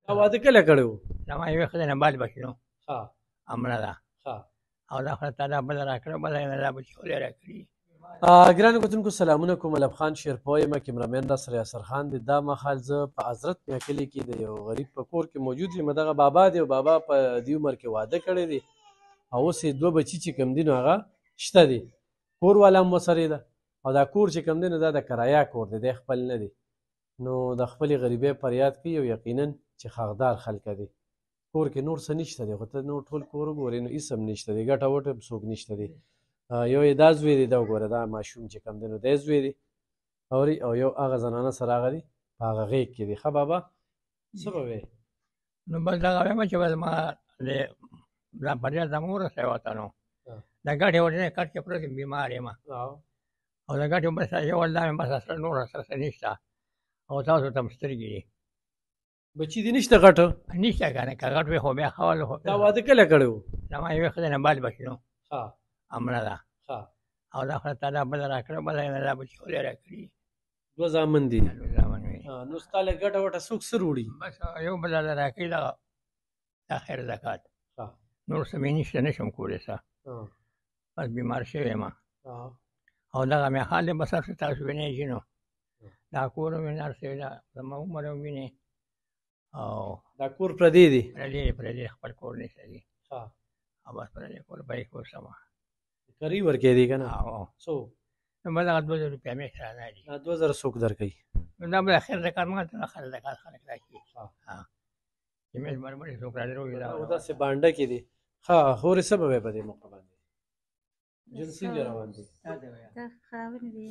تا واده کله کړی و؟ زما یوې ښځې نه بال بچي نو ښه امړه ده ښه. او دا خدای تعالی بله راکړه بله یې نه دا بچي ولې راکړي. ګرانو کتونکو سلامونه کوم. ملب خان شیرپوی یم، کیمرامین را سره یاسر خان دی. دا مهال زه په حضرت میا کلي کې د یو غریب په کور کې موجود یم. دغه بابا دی او بابا په دې عمر کې واده کړی دی او اوس یې دوه بچي چې کوم دي نو هغه شته دي. کور والا هم ورسره ده او دا کور چې کوم دی نو دا د کرایه کور دی، دی خپل نه دی. نو د خپلې غریبۍ فریاد کوي او یقینا چې حقدار خلکه دي. کور کې نور څه نشته دی، خو ته نور ټول کور وګورې نو هېڅ هم نشته دی، ګټه وټه هم څوک نشته دی. یو یې دا زوی دی، دا وګوره دا ماشوم چې کوم دی نو دی زوی دی اورې، او یو هغه زنانه سره هغه دی په هغه غېږ کې دی. ښه بابا څه به وایې؟ نو بس دغه وایم چې بس ما د دا فریاد زما ورسوی ورته نو د ګټې ورته کټ کې پروت یم، بیمار یم او د ګټې بس یو الله مې بس اصل نور سره څه نشته او تاسو ته هم سترګې دي بچي دې نشته غټه؟ نشته که نه که غټ وي خو بیا ښه ول خو تا واده کله کړی و؟ زما یوې ښځې نه بال بچي نو ښه امړه ده ښه. او دا خدای تعالی بله راکړه بله یې نه دا بچي ولې راکړي. دوه زامن دي. زامن وي نو ستا له ګټه وټه څوک څه وړي؟ بس یو بل الله راکړي دغه دا خیر زکات ښه نور څه مې نشته نشم کولی څه بس بیمار شوی یم او دغه مې حال دی بس هر څه تاسو وینئ چې نو دا کور مې هر څه دا زما عمر هم وینئ او دا کور پردی دی؟ پردی خپل کور نشته دی ښه. او بس پردی کور به یې کور سمه کرۍ ورکوې دی که نه؟ څو؟ نو بس دغه 2000 روپۍ مې سره نه دي. 2000 څوک درکوي؟ نو دا به خیر زکات مونږ ته خیر زکات خلک راکړي چې مې بربرې څوک راډروي او داسې بانډه کې دی. ښه خورې څه به وایې په دې موقع باندې؟ ژوند څنګه روان دی؟ دا خاوند دی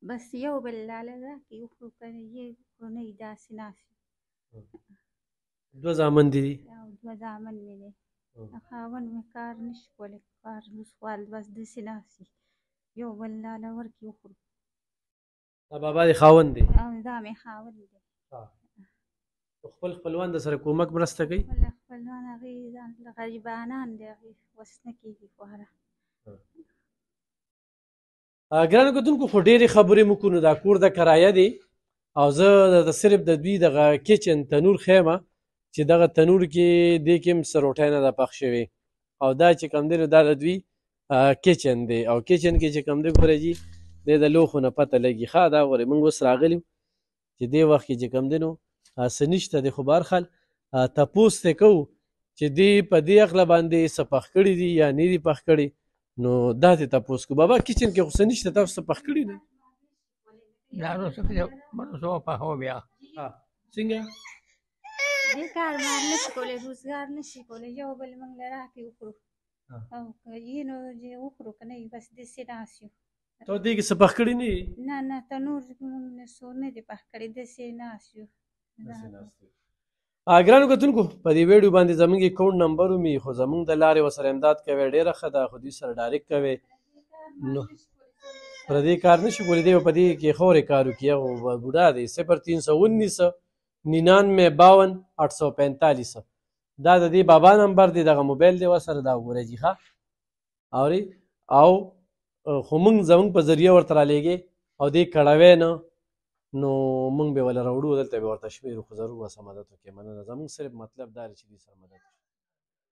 بس یو بل لاله راکړي وخورو که نه یې خو نه وي داسې ناست دوه زامن دي؟ او دوه زامن مې دی. خاوند مې کار نشي کولی، کار نسوال بس داسې ناست وي یو بل لاله ورکړي وخورو. دا بابا دې خاوند دی؟ او دا مې خاوند دی. خپل خپلوان د سره کومک مرسته کوي؟ خپل خپلوان هغې ځان غریبانان دی هغې وس نه کېږي خو هره. ګرانو کتونکو خو ډېرې خبرې مو کوو، نو دا کور د کرایه دی او زه د صرف د دوی دغه کچن تنور ښیم چې دغه تنور کې دې کې هم څه روټۍ نه ده پخ شوې او دا چې کوم دی نو دا د دوی کچن دی او کچن کې چې کوم دی ګوره جي دی د لوښو نه پته لګي. ښه دا ګورې موږ اوس راغلي چې دې وخت کې چې کوم دی نو څه نشته دی، خو به هر حال تپوس ترې کوو چې دې په دې عقله باندې څه پخ کړي دي یا نه دي پخ کړي، نو دا دې تپوس کوو. بابا کچن کې خو څه نشته، تاسو څه پخ کړي دي؟ دا نو څه پخوو بیا څنګه؟ دې کار مار نشي کولی، روزګار نشي کولی، یو بل موږ له راکړي وخورو او که یې نو وخورو که نه وي بس داسې ناست یو. ته دې کې څه پخ کړي نه وي؟ نه نه تنور موږ څو نه دي پخ کړي، داسې ناست یو. ګرانو کتونکو په دې ویډیو باندې زموږ اکاونټ نمبر ومي، خو زموږ د لارې ورسره امداد کوئ ډېره ښه ده، خو دوی سره ډایرکټ کوئ نو پر دې کار نشي کولی. دی په دې کې ښه کار وکړي، هغه بوډا دی 0319 99 52 845 دا د دې بابا نمبر دی، دغه موبایل دی ورسره دا وګورئ جي ښه اورې او خو موږ زموږ په ذریعه ورته رالیږې او دې کړوی نه نو موږ به یې وله راوړو دلته به ورته شمېرو، خو ضرور ورسره مدد وکړئ. مننه. زموږ صرف مطلب دا دی چې دوی سره مدد وکړي.